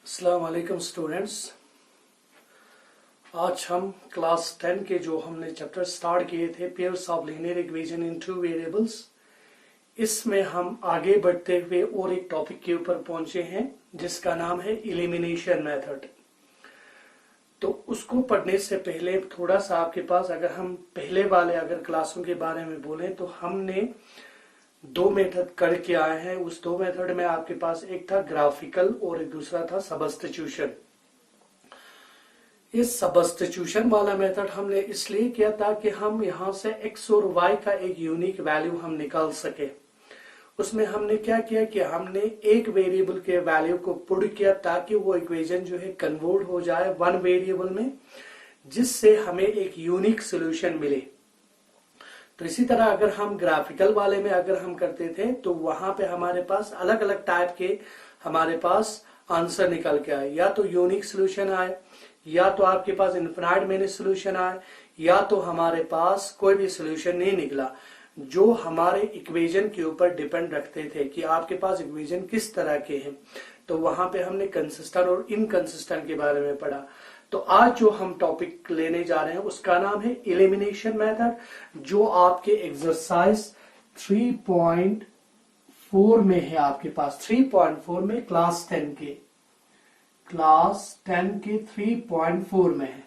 अस्सलाम वालेकुम स्टूडेंट्स। आज हम क्लास 10 के जो हमने चैप्टर स्टार्ट किए थे pairs of linear equation in two variables, इसमें हम आगे बढ़ते हुए और एक टॉपिक के ऊपर पहुंचे हैं जिसका नाम है एलिमिनेशन मेथड। तो उसको पढ़ने से पहले थोड़ा सा आपके पास अगर हम पहले वाले अगर क्लासों के बारे में बोलें तो हमने दो मेथड करके आए हैं। उस दो मेथड में आपके पास एक था ग्राफिकल और एक दूसरा था सबस्टिट्यूशन। इस सबस्टिट्यूशन वाला मेथड हमने इसलिए किया ताकि हम यहां से x और y का एक यूनिक वैल्यू हम निकाल सके। उसमें हमने क्या किया कि हमने एक वेरिएबल के वैल्यू को पुट किया ताकि वो इक्वेशन जो है कन्वर्ट हो जाए वन वेरिएबल में, जिससे हमें एक यूनिक सोल्यूशन मिले। तो इसी तरह अगर हम ग्राफिकल वाले में अगर हम करते थे तो वहां पे हमारे पास अलग अलग टाइप के हमारे पास आंसर निकल के आए, या तो यूनिक सोल्यूशन आए, या तो आपके पास इनफिनाइट मेनी सोल्यूशन आए, या तो हमारे पास कोई भी सोल्यूशन नहीं निकला, जो हमारे इक्वेशन के ऊपर डिपेंड रखते थे कि आपके पास इक्वेशन किस तरह के हैं। तो वहां पे हमने कंसिस्टेंट और इनकंसिस्टेंट के बारे में पढ़ा। तो आज जो हम टॉपिक लेने जा रहे हैं उसका नाम है एलिमिनेशन मेथड, जो आपके एक्सरसाइज 3.4 में है। आपके पास 3.4 में क्लास 10 के 3.4 में है।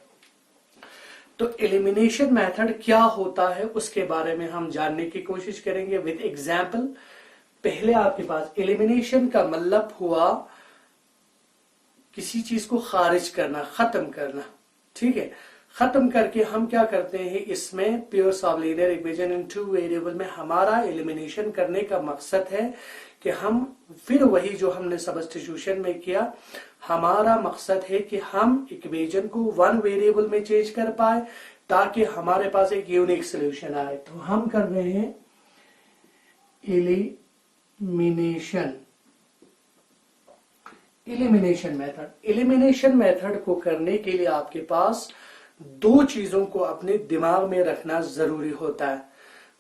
तो एलिमिनेशन मेथड क्या होता है उसके बारे में हम जानने की कोशिश करेंगे विद एग्जाम्पल। पहले आपके पास एलिमिनेशन का मतलब हुआ किसी चीज को खारिज करना, खत्म करना। ठीक है, खत्म करके हम क्या करते हैं, इसमें pairs of linear equation in two variable में हमारा एलिमिनेशन करने का मकसद है कि हम फिर वही जो हमने सबस्टिट्यूशन में किया, हमारा मकसद है कि हम इक्वेशन को वन वेरिएबल में चेंज कर पाए ताकि हमारे पास एक यूनिक सोल्यूशन आए। तो हम कर रहे हैं एलिमिनेशन मेथड। एलिमिनेशन मेथड को करने के लिए आपके पास दो चीजों को अपने दिमाग में रखना जरूरी होता है।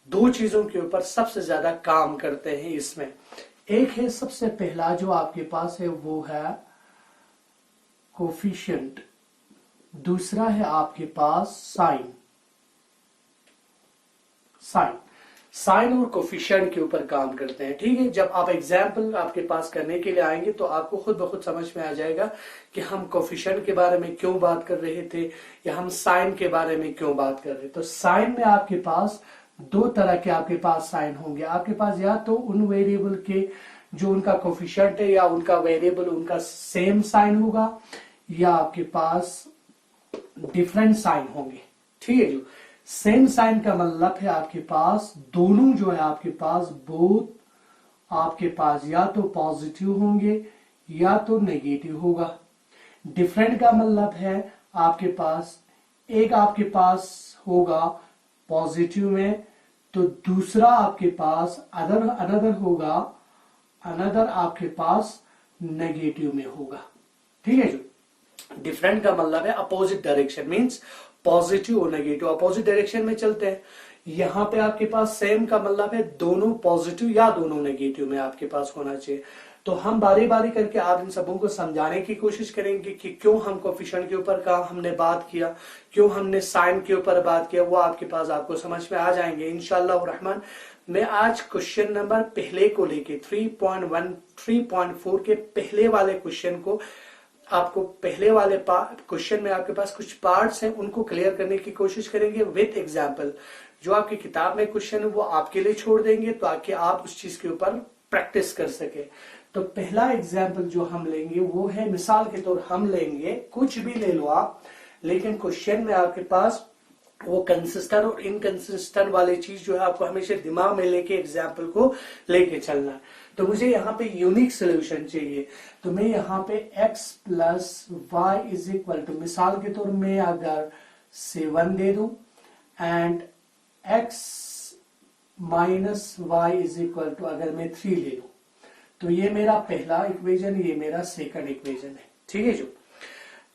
दो चीजों के ऊपर सबसे ज्यादा काम करते हैं इसमें। एक है सबसे पहला जो आपके पास है वो है कोफिशिएंट, दूसरा है आपके पास साइन और कोफिशिएंट के ऊपर काम करते हैं। ठीक है, जब आप एग्जाम्पल आपके पास करने के लिए आएंगे तो आपको खुद ब खुद समझ में आ जाएगा कि हम कोफिशिएंट के बारे में क्यों बात कर रहे थे या हम साइन के बारे में क्यों बात कर रहे थे। तो साइन में आपके पास दो तरह के आपके पास साइन होंगे। आपके पास या तो उन वेरिएबल के जो उनका कोफिशिएंट है या उनका वेरिएबल उनका सेम साइन होगा, या आपके पास डिफरेंट साइन होंगे। ठीक है, जो सेम साइन का मतलब है आपके पास दोनों जो है आपके पास बोथ आपके पास या तो पॉजिटिव होंगे या तो नेगेटिव होगा। डिफरेंट का मतलब है आपके पास एक आपके पास होगा पॉजिटिव में तो दूसरा आपके पास अनदर होगा, अनदर आपके पास नेगेटिव में होगा। ठीक है, जो डिफरेंट का मतलब है अपोजिट डायरेक्शन, मींस पॉजिटिव और नेगेटिव अपोजिट डायरेक्शन में चलते हैं। यहां पे आपके पास सेम का मतलब है दोनों पॉजिटिव या दोनों नेगेटिव में आपके पास होना चाहिए। तो हम बारी बारी करके आप इन सबों को समझाने की कोशिश करेंगे कि क्यों हम कोफिशिएंट के ऊपर का हमने बात किया, क्यों हमने साइन के ऊपर बात किया, वो आपके पास आपको समझ में आ जाएंगे इंशाअल्लाह रहमान। मैं आज क्वेश्चन नंबर पहले को लेके 3.4 के पहले वाले क्वेश्चन को आपको पहले वाले क्वेश्चन में आपके पास कुछ पार्ट्स हैं उनको क्लियर करने की कोशिश करेंगे विद एग्जाम्पल। जो आपकी किताब में क्वेश्चन है वो आपके लिए छोड़ देंगे ताकि आप उस चीज के ऊपर प्रैक्टिस कर सके। तो पहला एग्जाम्पल जो हम लेंगे वो है, मिसाल के तौर हम लेंगे, कुछ भी ले लो आप, लेकिन क्वेश्चन में आपके पास वो कंसिस्टेंट और इनकंसिस्टेंट वाली चीज जो है आपको हमेशा दिमाग में लेके एग्जाम्पल को लेके चलना है। तो मुझे यहाँ पे यूनिक सोल्यूशन चाहिए, तो मैं यहाँ पे x plus y is equal to, मिसाल के तौर में अगर 7 दे दूं and x minus Y is equal to अगर मैं 3 ले लूं, तो ये मेरा पहला इक्वेशन, ये मेरा सेकंड इक्वेशन है। ठीक है, जो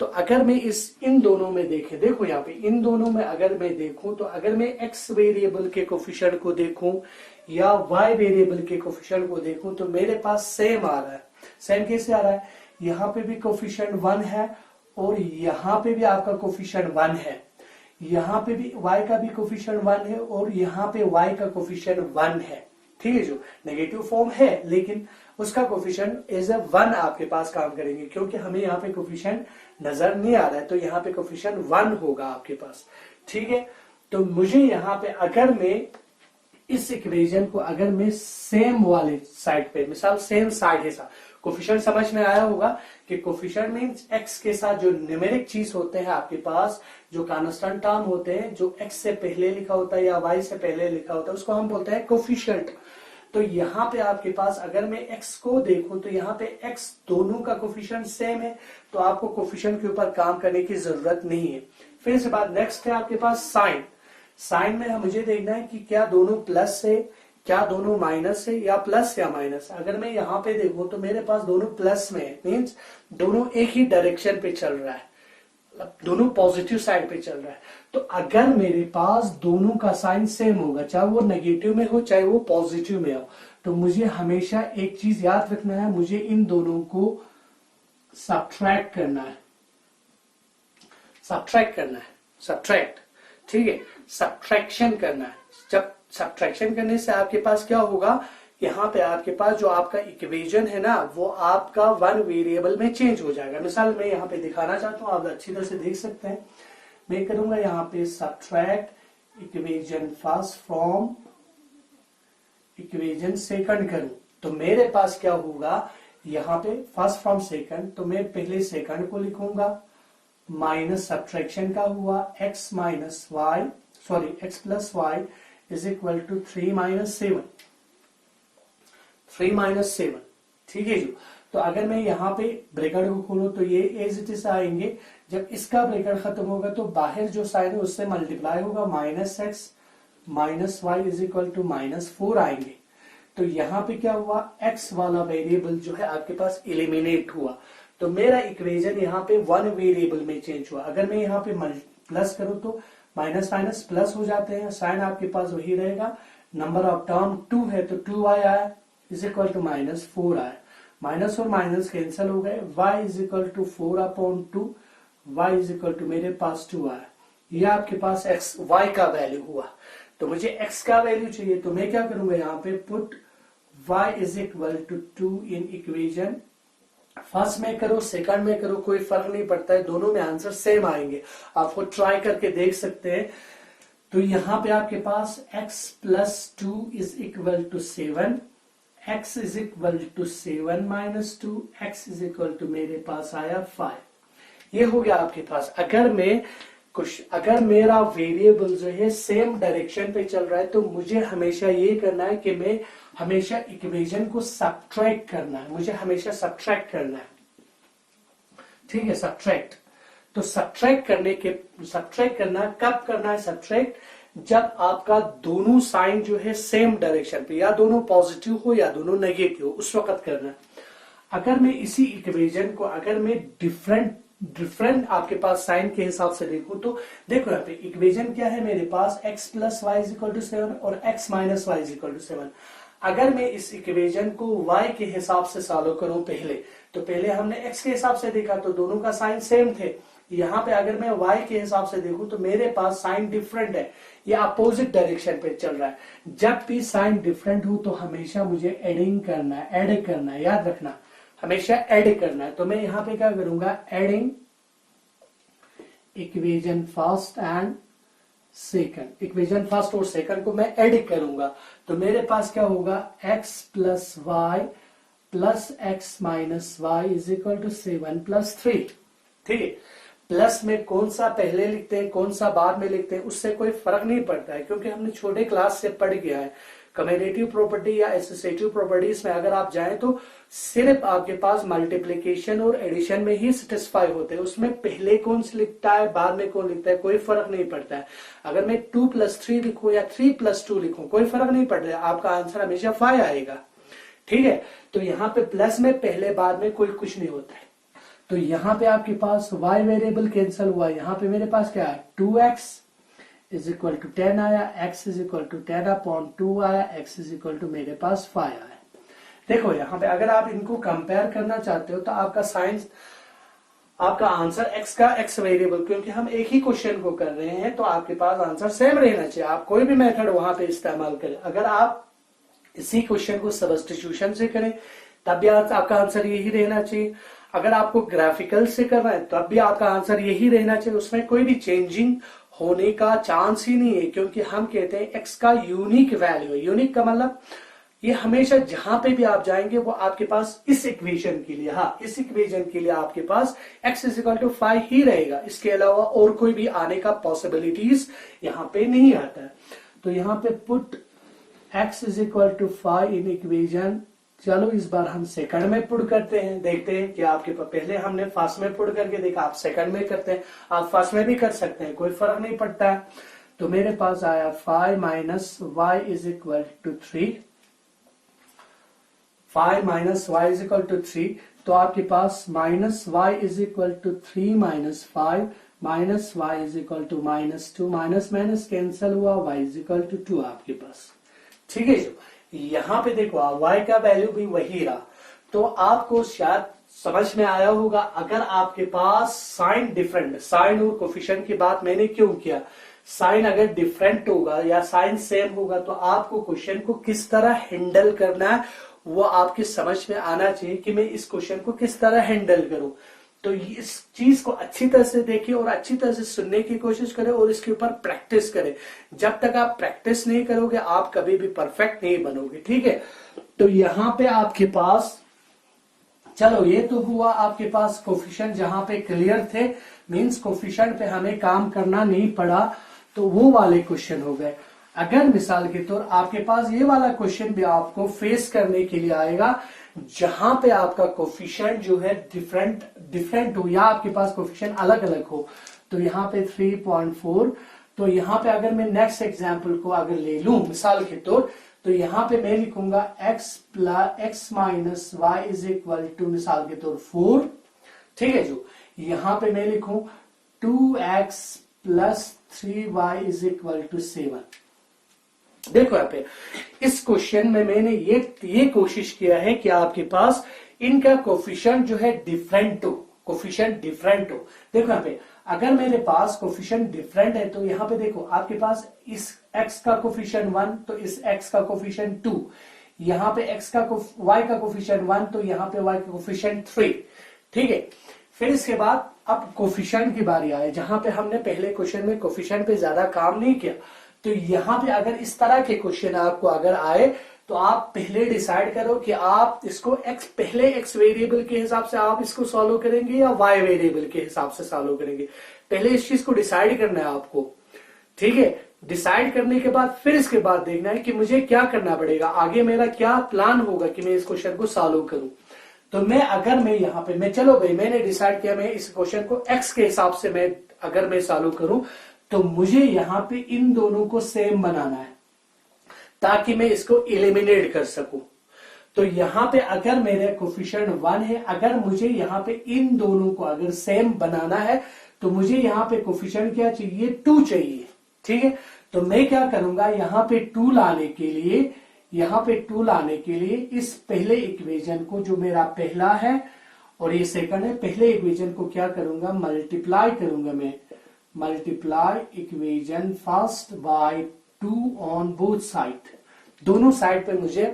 तो अगर मैं इन दोनों में देखो यहाँ पे इन दोनों में अगर मैं देखूं तो अगर मैं x वेरिएबल के कोफिशिएंट को देखूं या y वेरिएबल के कोफिशिएंट को देखूं तो मेरे पास सेम आ रहा है। सेम कैसे आ रहा है, यहाँ पे भी कोफिशिएंट 1 है और यहाँ पे भी आपका कोफिशिएंट 1 है, यहाँ पे भी y का भी कोफिशिएंट 1 है और यहाँ पे y का कोफिशिएंट 1 है। ठीक है, जो नेगेटिव फॉर्म है लेकिन उसका कोफिशिएंट एज ए 1 आपके पास काम करेंगे, क्योंकि हमें यहाँ पे कोफिशिएंट नजर नहीं आ रहा है, तो यहाँ पे कोफिशिएंट 1 होगा आपके पास। ठीक है, तो मुझे यहाँ पे अगर मैं इस इक्वेशन को अगर मैं सेम वाले साइड पे, मिसाल सेम साइड है सा, कोफिशिएंट समझ में आया होगा कि कोफिशिएंट मींस x के साथ जो न्यूमेरिक चीज होते हैं आपके पास, जो कांस्टेंट टर्म होते हैं, जो x से पहले लिखा होता है या y से पहले लिखा होता है, उसको हम बोलते हैं कोफिशिएंट। तो यहाँ पे आपके पास अगर मैं x को देखूं तो यहाँ पे x दोनों का कोफिशिएंट सेम है, तो आपको कोफिशिएंट के ऊपर काम करने की जरूरत नहीं है। फिर इसके बाद नेक्स्ट है आपके पास साइन। साइन में मुझे देखना है कि क्या दोनों प्लस है, क्या दोनों माइनस है, या प्लस या माइनस। अगर मैं यहाँ पे देखूं तो मेरे पास दोनों प्लस में है, मीन्स दोनों एक ही डायरेक्शन पे चल रहा है, दोनों पॉजिटिव साइड पे चल रहा है। तो अगर मेरे पास दोनों का साइन सेम होगा, चाहे वो नेगेटिव में हो चाहे वो पॉजिटिव में हो, तो मुझे हमेशा एक चीज याद रखना है, मुझे इन दोनों को सब्ट्रैक्ट करना है, सब्ट्रैक्ट करना है, सब्ट्रैक्ट। ठीक है, सब्ट्रैक्शन करना है। जब सब्ट्रैक्शन करने से आपके पास क्या होगा, यहाँ पे आपके पास जो आपका इक्वेशन है ना, वो आपका 1 वेरिएबल में चेंज हो जाएगा। मिसाल मैं यहाँ पे दिखाना चाहता हूँ, आप अच्छी तरह से देख सकते हैं। मैं करूंगा यहाँ पे subtract equation first from equation second करूं, तो मेरे पास क्या होगा, यहाँ पे फर्स्ट फ्रॉम सेकंड, तो मैं पहले सेकंड को लिखूंगा, माइनस सब्ट्रैक्शन का हुआ x minus y, sorry x plus y is equal to 3 minus 7, 3 minus 7। ठीक है जी। तो अगर मैं यहाँ पे ब्रैकेट को खोलूं तो ये एज इट इज आएंगे, जब इसका ब्रैकेट खत्म होगा तो बाहर जो साइन है उससे मल्टीप्लाई होगा, minus x minus Y is equal to minus 4 आएंगे। तो यहाँ पे क्या हुआ, x वाला वेरिएबल जो है आपके पास एलिमिनेट हुआ, तो मेरा इक्वेशन यहाँ पे 1 वेरिएबल में चेंज हुआ। अगर मैं यहाँ पे प्लस करूं तो माइनस माइनस प्लस हो जाते हैं, साइन आपके पास वही रहेगा, नंबर ऑफ टर्म 2 है तो 2 आया इज इक्वल टू माइनस 4 आया, माइनस और माइनस कैंसिल हो गए, y is equal to 4/2, y is equal to मेरे पास 2 आया। ये आपके पास x y का वैल्यू हुआ। तो मुझे x का वैल्यू चाहिए, तो मैं क्या करूंगा, यहाँ पे put y is equal to 2 in equation first में करो सेकंड में करो, कोई फर्क नहीं पड़ता है, दोनों में आंसर सेम आएंगे, आपको ट्राई करके देख सकते हैं। तो यहाँ पे आपके पास x plus 2 is equal to 7, x is equal to 7 minus 2, x is equal to मेरे पास आया 5। ये हो गया आपके पास। अगर मेरा वेरिएबल जो है सेम डायरेक्शन पे चल रहा है, तो मुझे हमेशा ये करना है कि मैं हमेशा इक्वेशन को सब्ट्रैक्ट करना है, मुझे हमेशा सब्ट्रैक्ट करना है। ठीक है, सब्ट्रैक्ट। तो सब्ट्रैक्ट करना कब करना है, सब्ट्रैक्ट जब आपका दोनों साइन जो है सेम डायरेक्शन पे, या दोनों पॉजिटिव हो या दोनों नेगेटिव हो, उस वक्त करना है। अगर मैं इसी इक्वेशन को अगर मैं डिफरेंट आपके पास साइन के हिसाब से देखूं, तो देखो यहाँ पे इक्वेशन क्या है मेरे पास, x plus y is equal to 7 और x minus Y is equal to 7। अगर मैं इस इक्वेशन को y के हिसाब से सॉल्व करूं पहले, तो पहले हमने x के हिसाब से देखा तो दोनों का साइन सेम थे। यहाँ पे अगर मैं y के हिसाब से देखूं तो मेरे पास साइन डिफरेंट है, ये अपोजिट डायरेक्शन पे चल रहा है। जब भी साइन डिफरेंट हो तो हमेशा मुझे एडिंग करना है, ऐड करना है, याद रखना हमेशा ऐड करना है। तो मैं यहाँ पे क्या करूंगा, adding equation first and second, equation first और सेकंड को मैं ऐड करूंगा, तो मेरे पास क्या होगा, x plus y plus x minus Y is equal to 7 plus 3। ठीक है, प्लस में कौन सा पहले लिखते हैं कौन सा बाद में लिखते हैं उससे कोई फर्क नहीं पड़ता है, क्योंकि हमने छोटे क्लास से पढ़ गया है। कम्युटेटिव प्रॉपर्टी या एसोसिएटिव प्रॉपर्टीज में अगर आप जाएं तो सिर्फ आपके पास मल्टीप्लिकेशन और एडिशन में ही सेटिस्फाई होते हैं, उसमें पहले कौन से लिखता है बाद में कौन लिखता है कोई फर्क नहीं पड़ता है। अगर मैं 2 प्लस 3 लिखूं या 3 प्लस 2 लिखूं कोई फर्क नहीं पड़ता है, आपका आंसर हमेशा 5 आएगा। ठीक है, तो यहाँ पे प्लस में पहले बाद में कोई कुछ नहीं होता है। तो यहाँ पे आपके पास y वेरिएबल कैंसिल हुआ, यहाँ पे मेरे पास क्या है, 2x इज इक्वल टू 10 आया, x इज इक्वल टू 10/2 आया, x इज इक्वल टू मेरे पास 5 आया। देखो यहाँ पे अगर आप इनको कंपेयर करना चाहते हो तो आपका साइंस, आपका आंसर एक्स का एक्स वेरिएबल, क्योंकि हम एक ही क्वेश्चन को कर रहे हैं तो आपके पास आंसर सेम रहना चाहिए। आप कोई भी मेथड वहां पे इस्तेमाल करें, अगर आप इसी क्वेश्चन को सब्स्टिट्यूशन से करें तब भी आपका आंसर यही रहना चाहिए। अगर आपको ग्राफिकल से करना है तब भी आपका आंसर यही रहना चाहिए, उसमें कोई भी चेंजिंग होने का चांस ही नहीं है, क्योंकि हम कहते हैं एक्स का यूनिक वैल्यू है। यूनिक का मतलब ये हमेशा जहां पे भी आप जाएंगे वो आपके पास इस इक्वेशन के लिए, हाँ इस इक्वेशन के लिए आपके पास x इज इक्वल टू 5 ही रहेगा, इसके अलावा और कोई भी आने का पॉसिबिलिटीज यहाँ पे नहीं आता है। तो यहाँ पे put x is equal to 5 in equation. चलो इस बार हम सेकंड में पुट करते हैं, देखते हैं कि आपके पास, पहले हमने फर्स्ट में पुट करके देखा, आप सेकंड में करते हैं, आप फर्स्ट में भी कर सकते हैं, कोई फर्क नहीं पड़ता है। तो मेरे पास आया 5 minus Y is equal to 3, 5 minus Y is equal to 3, तो आपके पास minus Y is equal to 3 minus 5 minus Y is equal to minus 2, minus minus cancel हुआ, वाई इज इक्वल टू 2 आपके पास। ठीक है, जो यहाँ पे देखो y का वैल्यू भी वही रहा, तो आपको शायद समझ में आया होगा। अगर आपके पास साइन डिफरेंट, साइन और कोफिशिएंट की बात मैंने क्यों किया, साइन अगर डिफरेंट होगा या साइन सेम होगा तो आपको क्वेश्चन को किस तरह हैंडल करना है वो आपकी समझ में आना चाहिए कि मैं इस क्वेश्चन को किस तरह हैंडल करूं। तो इस चीज को अच्छी तरह से देखिए और अच्छी तरह से सुनने की कोशिश करें और इसके ऊपर प्रैक्टिस करें। जब तक आप प्रैक्टिस नहीं करोगे आप कभी भी परफेक्ट नहीं बनोगे। ठीक है, तो यहां पे आपके पास, चलो ये तो हुआ आपके पास कोफिशिएंट जहां पे क्लियर थे, मींस कोफिशिएंट पे हमें काम करना नहीं पड़ा, तो वो वाले क्वेश्चन हो गए। अगर मिसाल के तौर आपके पास ये वाला क्वेश्चन भी आपको फेस करने के लिए आएगा जहां पे आपका कोफिशिएंट जो है डिफरेंट हो या आपके पास कोफिशिएंट अलग अलग हो, तो यहाँ पे 3.4, तो यहाँ पे अगर मैं नेक्स्ट एग्जांपल को अगर ले लूं मिसाल के तौर, तो यहाँ पे मैं लिखूंगा x minus Y is equal to मिसाल के तौर 4। ठीक है, जो यहाँ पे मैं लिखूं 2x plus 3y is equal to 7। देखो यहाँ पे इस क्वेश्चन में मैंने ये कोशिश किया है कि आपके पास इनका कोफिशिएंट जो है डिफरेंट हो, कोफिशिएंट डिफरेंट हो। देखो यहाँ पे अगर मेरे पास कोफिशिएंट डिफरेंट है तो यहाँ पे देखो आपके पास इस x का कोफिशिएंट 1 तो इस x का कोफिशिएंट 2, यहाँ पे x का y का कोफिशिएंट 1 तो यहाँ पे y का कोफिशिएंट 3। ठीक है, फिर इसके बाद अब कोफिशिएंट की बारी आए जहां पे हमने पहले क्वेश्चन में कोफिशिएंट पे ज्यादा काम नहीं किया। तो यहाँ पे अगर इस तरह के क्वेश्चन आपको अगर आए तो आप पहले डिसाइड करो कि आप इसको पहले x वेरिएबल के हिसाब से आप इसको सॉल्व करेंगे या y वेरिएबल के हिसाब से सॉल्व करेंगे। पहले इस चीज को डिसाइड करना है आपको। ठीक है, डिसाइड करने के बाद फिर इसके बाद देखना है कि मुझे क्या करना पड़ेगा, आगे मेरा क्या प्लान होगा कि मैं इस क्वेश्चन को सॉल्व करूं। तो मैं यहाँ पे चलो भाई मैंने डिसाइड किया मैं इस क्वेश्चन को x के हिसाब से अगर मैं सॉल्व करूं तो मुझे यहाँ पे इन दोनों को सेम बनाना है ताकि मैं इसको एलिमिनेट कर सकूं। तो यहाँ पे अगर मेरे कोफिशिएंट 1 है, अगर मुझे यहाँ पे इन दोनों को अगर सेम बनाना है तो मुझे यहाँ पे कोफिशिएंट क्या चाहिए, 2 चाहिए। ठीक है, तो मैं क्या करूंगा यहाँ पे 2 लाने के लिए इस पहले इक्वेशन को जो मेरा पहला है और ये सेकंड है, पहले इक्वेशन को क्या करूंगा, मल्टीप्लाई करूंगा। मैं multiply equation first by 2 on both side, दोनों साइड पे मुझे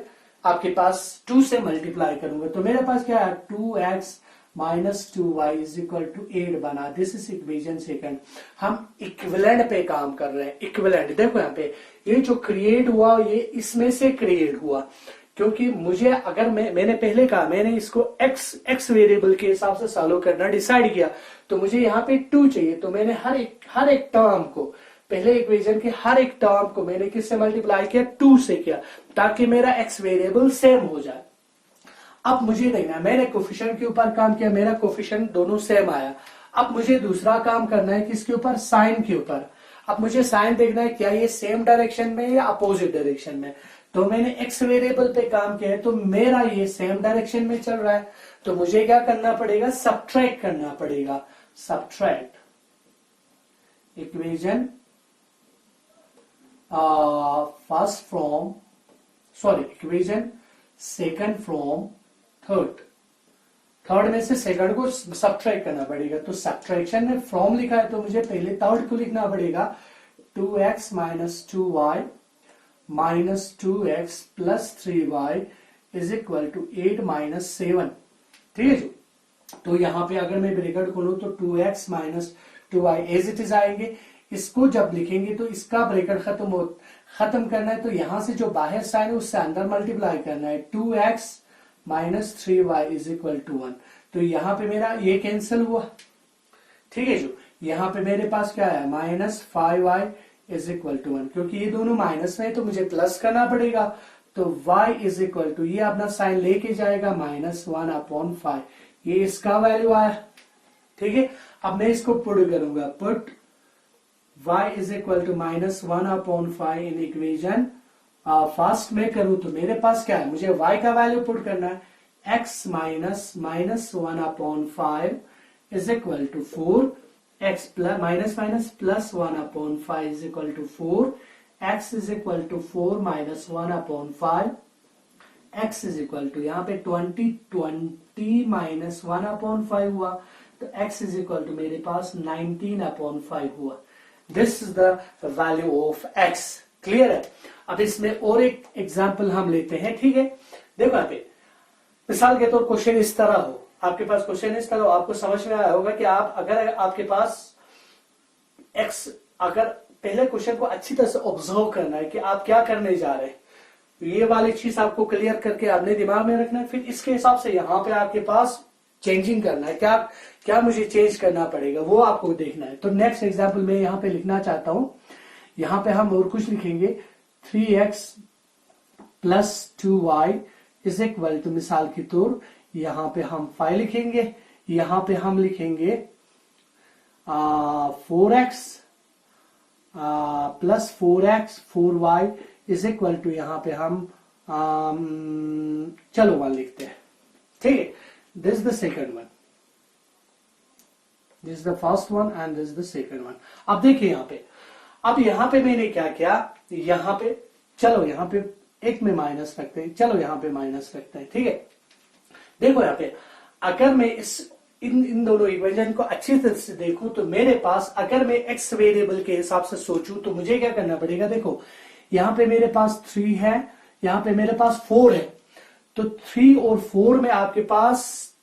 आपके पास 2 से मल्टीप्लाई करूंगा। तो मेरे पास क्या है 2x minus 2y is equal to 8 बना। This is equation second. हम इक्विवेलेंट पे काम कर रहे हैं। इक्विवेलेंट देखो यहाँ पे ये जो क्रिएट हुआ ये इसमें से क्रिएट हुआ, क्योंकि मुझे अगर मैंने पहले कहा मैंने इसको x वेरिएबल के हिसाब से सॉल्व करना डिसाइड किया तो मुझे यहाँ पे 2 चाहिए। तो मैंने हर एक टर्म को, पहले इक्वेशन के हर एक टर्म को मैंने किससे मल्टीप्लाई किया, 2 से किया, ताकि मेरा x वेरिएबल सेम हो जाए। अब मुझे देखना है, मैंने कोफिशिएंट के ऊपर काम किया, मेरा कोफिशिएंट दोनों सेम आया। अब मुझे दूसरा काम करना है किसके ऊपर, साइन के ऊपर। अब मुझे साइन देखना है क्या ये सेम डायरेक्शन में या अपोजिट डायरेक्शन में। तो मैंने x वेरिएबल पे काम किया है तो मेरा ये सेम डायरेक्शन में चल रहा है, तो मुझे क्या करना पड़ेगा, सब्ट्रैक्ट करना पड़ेगा। Subtract equation first from equation second from third, third में से सेकंड को सब्ट्रैक्ट करना पड़ेगा। तो सब्ट्रैक्शन में फ्रॉम लिखा है तो मुझे पहले थर्ड को लिखना पड़ेगा 2x minus 2y minus 2x plus 3y is equal to 8 minus 7। ठीक है जी। तो यहां पे अगर मैं ब्रैकेट खोलूं तो 2x minus 2y as it is आएंगे। इसको जब लिखेंगे तो इसका ब्रैकेट खत्म करना है, तो यहां से जो बाहर साइन है उससे अंदर मल्टीप्लाई करना है। 2x minus 3y is equal to 1। तो यहां पे मेरा ये कैंसिल हुआ। ठीक है जो यहां पे मेरे पास क्या है minus 5y is equal to 1, क्योंकि ये दोनों माइनस में है तो मुझे प्लस करना पड़ेगा। तो y इज इक्वल टू ये अपना साइन लेके जाएगा -1/5, ये इसका वैल्यू आया। ठीक है, अब मैं इसको पुट करूंगा, put y is equal to -1/5 in equation first में करूं तो मेरे पास क्या है, मुझे y का वैल्यू पुट करना है x minus -1/5 is equal to 4, x plus minus plus 1/5 is equal to 4, x is equal to 4 minus 1/5, x is equal to यहाँ पे 20 माइनस 1/5 हुआ, तो x इज इक्वल टू मेरे पास 19/5 हुआ। This is the value of x। Clear है। अब इसमें और एक एग्जाम्पल हम लेते हैं। ठीक है, देखो यहाँ पे मिसाल के तौर क्वेश्चन इस तरह हो, आपके पास क्वेश्चन इस तरह हो, आपको समझ में आया होगा कि आप अगर आपके पास x, अगर पहले क्वेश्चन को अच्छी तरह से ऑब्जर्व करना है कि आप क्या करने जा रहे हैं, ये वाली चीज आपको क्लियर करके अपने दिमाग में रखना है। फिर इसके हिसाब से यहाँ पे आपके पास चेंजिंग करना है, क्या क्या मुझे चेंज करना पड़ेगा वो आपको देखना है। तो नेक्स्ट एग्जाम्पल में यहाँ पे लिखना चाहता हूं, यहाँ पे हम और कुछ लिखेंगे 3x plus 2y is equal to, मिसाल की तौर यहाँ पे हम 5 लिखेंगे, यहाँ पे हम लिखेंगे 4x plus 4x 4y is equal to, यहाँ पे हम चलो 1 लिखते हैं। ठीक है, this is the second one, this is the first one and this is the second one. अब देखिए यहाँ पे, अब यहाँ पे मैंने क्या किया, यहाँ पे चलो यहाँ पे एक में माइनस रखते हैं, चलो यहाँ पे माइनस रखते हैं। ठीक है, देखो यहाँ पे अगर मैं इन दोनों इक्वेशन को अच्छी तरह से देखूं तो मेरे पास, अगर मैं x वेरिएबल के हिसाब से सोचूं तो मुझे क्या करना पड़ेगा, देखो यहाँ पे मेरे पास 3 है, यहाँ पे मेरे पास 4 है, तो 3 और 4 में आपके पास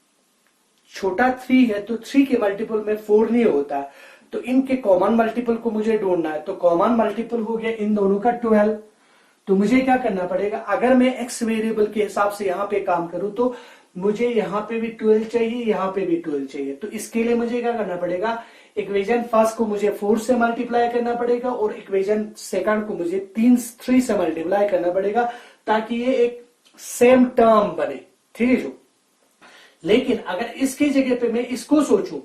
छोटा 3 है, तो 3 के मल्टीपल में 4 नहीं होता है, तो इनके कॉमन मल्टीपल को मुझे ढूंढना है। तो कॉमन मल्टीपल हो गया इन दोनों का 12। तो मुझे क्या करना पड़ेगा, अगर मैं x वेरिएबल के हिसाब से यहाँ पे काम करूं तो मुझे यहाँ पे भी 12 चाहिए, यहाँ पे भी 12 चाहिए। तो इसके लिए मुझे क्या करना पड़ेगा, इक्वेशन फर्स्ट को मुझे 4 से मल्टीप्लाई करना पड़ेगा और इक्वेशन सेकंड को मुझे 3 से मल्टीप्लाई करना पड़ेगा, ताकि ये एक सेम टर्म बने। ठीक है जो, लेकिन अगर इसकी जगह पे मैं इसको सोचूं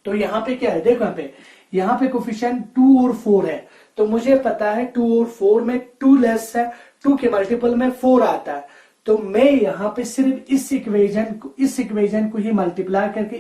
तो यहाँ पे क्या है, देखो यहाँ पे कोफिशिएंट 2 और 4 है, तो मुझे पता है 2 और 4 में 2 लेस है, 2 के मल्टीपल में 4 आता है, तो मैं यहाँ पे सिर्फ इस इक्वेशन को ही मल्टीप्लाई करके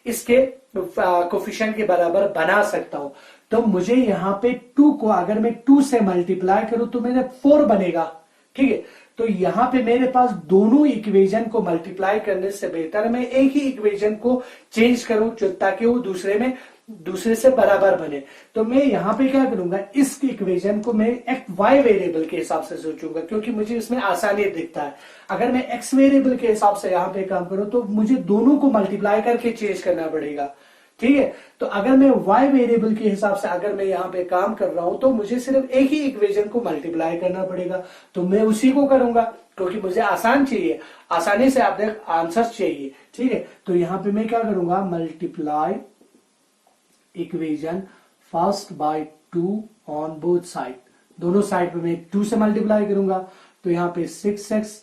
इसके कोफिशिएंट के बराबर बना सकता हूं। तो मुझे यहाँ पे 2 को अगर मैं 2 से मल्टीप्लाई करूं तो मेरे 4 बनेगा। ठीक है, तो यहाँ पे मेरे पास दोनों इक्वेशन को मल्टीप्लाई करने से बेहतर मैं एक ही इक्वेशन को चेंज करूं ताकि वो दूसरे से बराबर बने। तो मैं यहाँ पे क्या करूंगा, इस इक्वेशन को मैं एक y वेरिएबल के हिसाब से सोचूंगा, क्योंकि मुझे इसमें आसानी दिखता है। अगर मैं x वेरिएबल के हिसाब से यहाँ पे काम करूं तो मुझे दोनों को मल्टीप्लाई करके चेंज करना पड़ेगा। ठीक है, तो अगर मैं y वेरिएबल के हिसाब से अगर मैं यहाँ पे काम कर रहा हूं तो मुझे सिर्फ एक ही इक्वेशन को मल्टीप्लाई करना पड़ेगा, तो मैं उसी को करूंगा क्योंकि मुझे आसान चाहिए, आसानी से आप देख आंसर चाहिए। ठीक है, तो यहाँ पे मैं क्या करूंगा, multiply equation first by 2 on both side, दोनों साइड पे मैं 2 से मल्टीप्लाई करूंगा, तो यहाँ पे 6x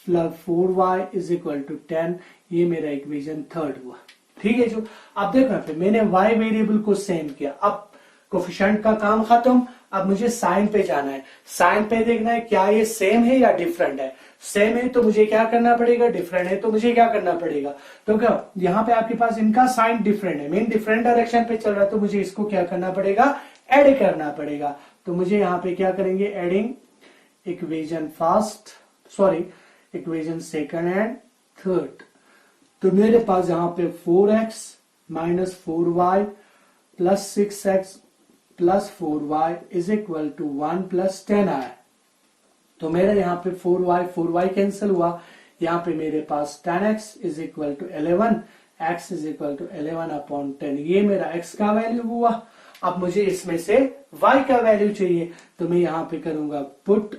plus 4y is equal to 10, ये मेरा इक्वेशन थर्ड हुआ। ठीक है जो, अब देखो यहाँ पे मैंने y वेरिएबल को सेम किया, अब कोफिशिएंट का काम खत्म, अब मुझे साइन पे जाना है, साइन पे देखना है क्या ये सेम है या डिफरेंट है। सेम है तो मुझे क्या करना पड़ेगा, डिफरेंट है तो मुझे क्या करना पड़ेगा, तो क्या यहाँ पे आपके पास इनका साइन डिफरेंट है, मीन डिफरेंट डायरेक्शन पे चल रहा है, तो मुझे इसको क्या करना पड़ेगा, ऐड करना पड़ेगा। तो मुझे यहाँ पे क्या करेंगे, adding equation first, sorry equation second and third. तो मेरे पास यहां पे 4x minus 4y plus 6x plus 4y is equal to 1 plus 10 आया। तो मेरा यहाँ पे 4y कैंसिल हुआ, यहाँ पे मेरे पास 10x is equal to 11, x is equal to 11 upon 10। ये मेरा x का वैल्यू हुआ। अब मुझे इसमें से y का वैल्यू चाहिए, तो मैं यहाँ पे करूंगा put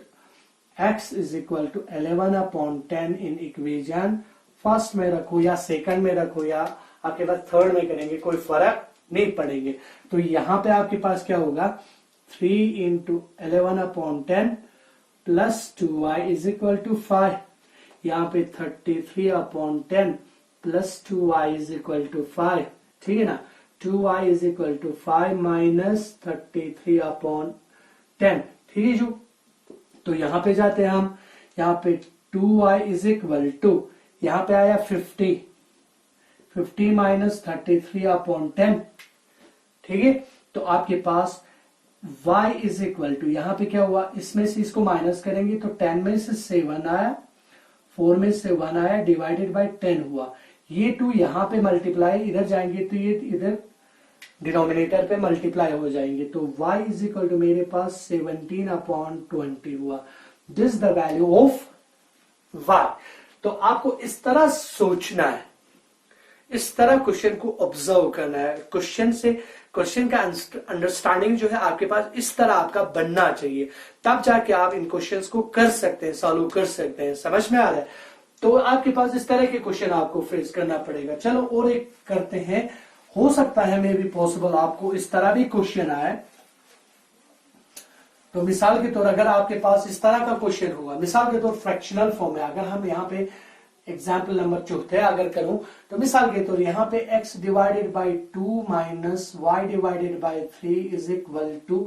x is equal to 11 upon 10 in equation first में रखो या सेकंड में रखो या आपके पास थर्ड में करेंगे, कोई फर्क नहीं पड़ेंगे। तो यहाँ पे आपके पास क्या होगा, 3 into 11 upon 10 plus 2y is equal to 5। यहाँ पे 33 upon 10 plus 2y is equal to 5, ठीक है ना। 2y is equal to 5 minus 33 upon 10, ठीक है जो। तो यहाँ पे जाते हैं हम, यहाँ पे 2y इज इक्वल टू, यहाँ पे आया 50 माइनस 33 अपॉन 10, ठीक है। तो आपके पास y इज इक्वल टू, यहाँ पे क्या हुआ, इसमें से इसको माइनस करेंगे तो 10 में से 7 आया, 4 में से 1 आया, डिवाइडेड बाय 10 हुआ। ये 2 यहाँ पे मल्टीप्लाई, इधर जाएंगे तो ये इधर डिनोमिनेटर पे मल्टीप्लाई हो जाएंगे। तो y इज इक्वल टू मेरे पास 17 अपॉन 20 हुआ। This the value of y। तो आपको इस तरह सोचना है, इस तरह क्वेश्चन को ऑब्जर्व करना है। क्वेश्चन का अंडरस्टैंडिंग जो है आपके पास इस तरह आपका बनना चाहिए, तब जाके आप इन क्वेश्चंस को कर सकते हैं, सॉल्व कर सकते हैं। समझ में आ रहा है? तो आपके पास इस तरह के क्वेश्चन आपको फेस करना पड़ेगा। चलो और एक करते हैं, हो सकता है मे बी पॉसिबल आपको इस तरह भी क्वेश्चन आए। तो मिसाल के तौर अगर आपके पास इस तरह का क्वेश्चन होगा, मिसाल के तौर फ्रैक्शनल फॉर्म में, अगर हम यहाँ पे एग्जाम्पल नंबर 4 अगर करूं तो मिसाल के तौर यहाँ पे x divided by 2 minus y divided by 3 is equal to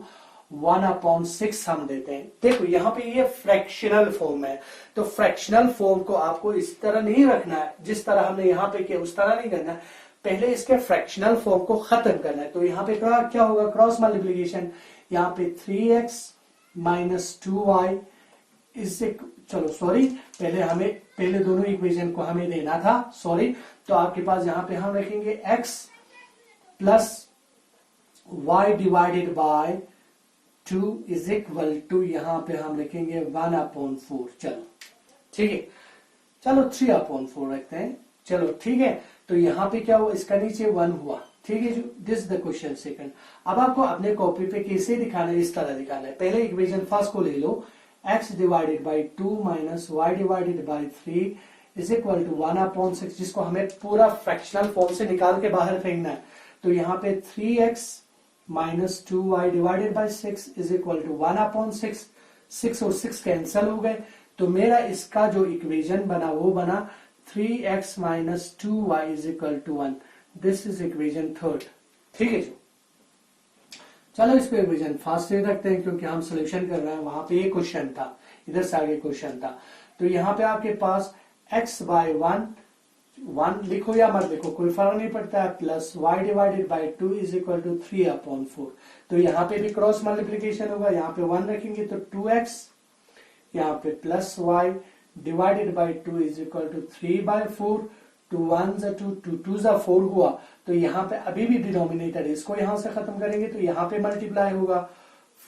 1 upon 6 हम देते हैं। देखो यहाँ पे ये फ्रैक्शनल फॉर्म है, तो फ्रैक्शनल फॉर्म को आपको इस तरह नहीं रखना है जिस तरह हमने यहाँ पे किया, उस तरह नहीं करना है। पहले इसके फ्रैक्शनल फॉर्म को खत्म करना है। तो यहाँ पे क्या होगा, क्रॉस मल्टीप्लीकेशन, यहाँ पे 3x माइनस 2y चलो सॉरी, पहले दोनों इक्वेशन को हमें देना था, सॉरी। तो आपके पास यहाँ पे हम रखेंगे x plus y divided by 2 is equal to, यहाँ पे हम रखेंगे 1 अपॉन 4। चलो ठीक है, चलो 3 अपॉन 4 रखते हैं, चलो ठीक है। तो यहाँ पे क्या हुआ, इसका नीचे 1 हुआ, ठीक है। This the question second. अब आपको अपने कॉपी पे कैसे दिखाना है, इस तरह दिखाना है। पहले इक्वेशन फर्स्ट को ले लो, x divided by 2 minus y divided by 3 is equal to 1 upon 6, जिसको हमें पूरा फ्रैक्शनल फॉर्म से निकाल के बाहर फेंकना है। तो यहाँ पे 3x minus 2y divided by 6 is equal to 1 upon 6, 6 और 6 कैंसिल हो गए। तो मेरा इसका जो इक्वेशन बना वो बना 3x minus 2y is equal to 1। This is equation third, ठीक है जी। चलो इसको इक्वेशन फर्स्ट से रखते हैं क्योंकि हम सोल्यूशन कर रहे हैं, वहां पे ये क्वेश्चन था, इधर से आगे क्वेश्चन था। तो यहाँ पे आपके पास x बाय 1 लिखो या मत लिखो कोई फर्क नहीं पड़ता है, plus y divided by 2 is equal to 3 upon 4। तो यहाँ पे भी क्रॉस मल्टीप्लीकेशन होगा, यहाँ पे 1 रखेंगे तो 2x, यहाँ पे plus y divided by 2 is equal to 3 by 4, 2 1 2 2 2 4 हुआ। तो यहाँ पे अभी भी डिनोमिनेटर है, इसको यहां से खत्म करेंगे तो यहाँ पे मल्टीप्लाई होगा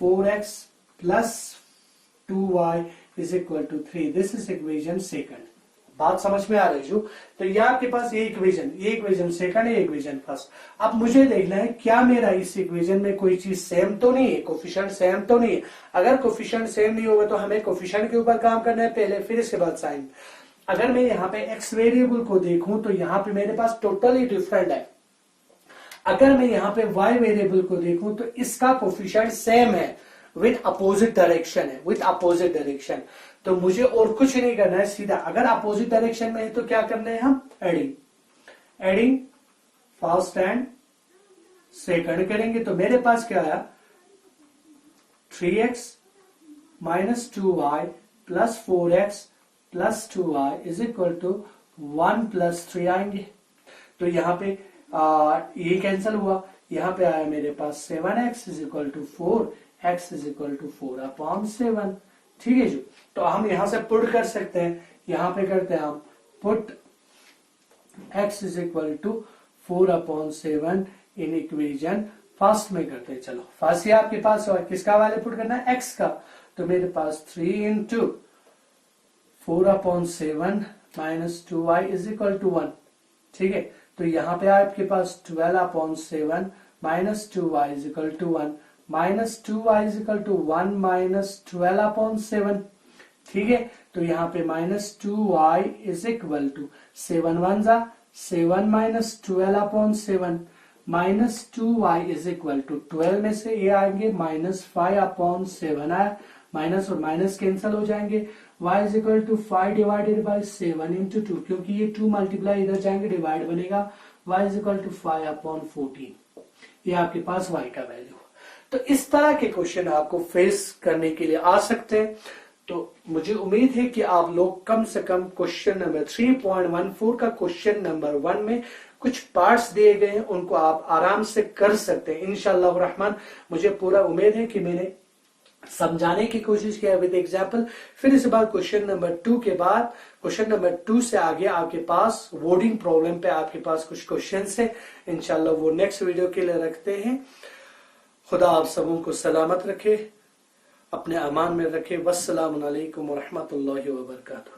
4x plus 2y is equal to 3। This is equation second. बात समझ में आ रही है? तो ये आपके पास ये इक्वेशन सेकंड है, ये इक्वेशन फर्स्ट। अब मुझे देखना है क्या मेरा इस इक्वेशन में कोई चीज सेम तो नहीं है, कोफिशिएंट सेम तो नहीं है। अगर कोफिशिएंट सेम नहीं होगा तो हमें कोफिशिएंट के ऊपर काम करना है पहले, फिर इसके बाद साइन। अगर मैं यहाँ पे x वेरिएबल को देखूं तो यहाँ पे मेरे पास टोटली डिफरेंट है। अगर मैं यहाँ पे y वेरिएबल को देखूं तो इसका कोफिशिएंट सेम है, विद अपोजिट डायरेक्शन है, विद अपोजिट डायरेक्शन। तो मुझे और कुछ नहीं करना है, सीधा अगर अपोजिट डायरेक्शन में है तो क्या करना है, हम एडिंग फर्स्ट एंड सेकंड करेंगे। तो मेरे पास क्या आया, 3x minus 2y plus 4x plus 2y is equal to 1 plus 3 आएंगे। तो यहाँ पे ये कैंसिल हुआ, यहाँ पे आया मेरे पास 7x is equal to 4, x is equal to 4 upon 7। ठीक है जी। तो हम यहां से पुट कर सकते हैं, यहां पे करते हैं हम put x is equal to 4/7 in equation first में करते हैं। चलो फर्स्ट ये आपके पास और किसका वैल्यू पुट करना है, x का। तो मेरे पास 3 into 4/7 minus 2y is equal to 1। ठीक है, तो यहाँ पे आपके पास 12/7 minus 2y is equal to 1, minus 2y is equal to 1 minus 12/7। ठीक है, तो यहाँ पे minus 2y is equal to 7 1 जा 7 minus 12/7 minus 2y is equal to 12 में से ये आएंगे माइनस 5/7 आया, माइनस और माइनस कैंसिल हो जाएंगे। y is equal to 5 divided by 7 into 2, क्योंकि ये 2 मल्टीप्लाई इधर जाएंगे डिवाइड बनेगा, y इज इक्वल टू 5/14। ये आपके पास y का वैल्यू। तो इस तरह के क्वेश्चन आपको फेस करने के लिए आ सकते हैं। तो मुझे उम्मीद है कि आप लोग कम से कम क्वेश्चन नंबर 3.14 का क्वेश्चन नंबर 1 में कुछ पार्ट्स दिए गए हैं, उनको आप आराम से कर सकते हैं इंशाअल्लाह रहमान। मुझे पूरा उम्मीद है कि मैंने समझाने की कोशिश किया विद एग्जाम्पल। फिर इसके बाद क्वेश्चन नंबर 2 के बाद क्वेश्चन नंबर 2 से आगे आपके पास वर्डिंग प्रॉब्लम पे आपके पास कुछ क्वेश्चन है, इंशाल्लाह वो नेक्स्ट वीडियो के लिए रखते हैं। खुदा आप सबों को सलामत रखे, अपने अमान में रखे। वस्सलामु अलैकुम व रहमतुल्लाहि व बरकातुहू।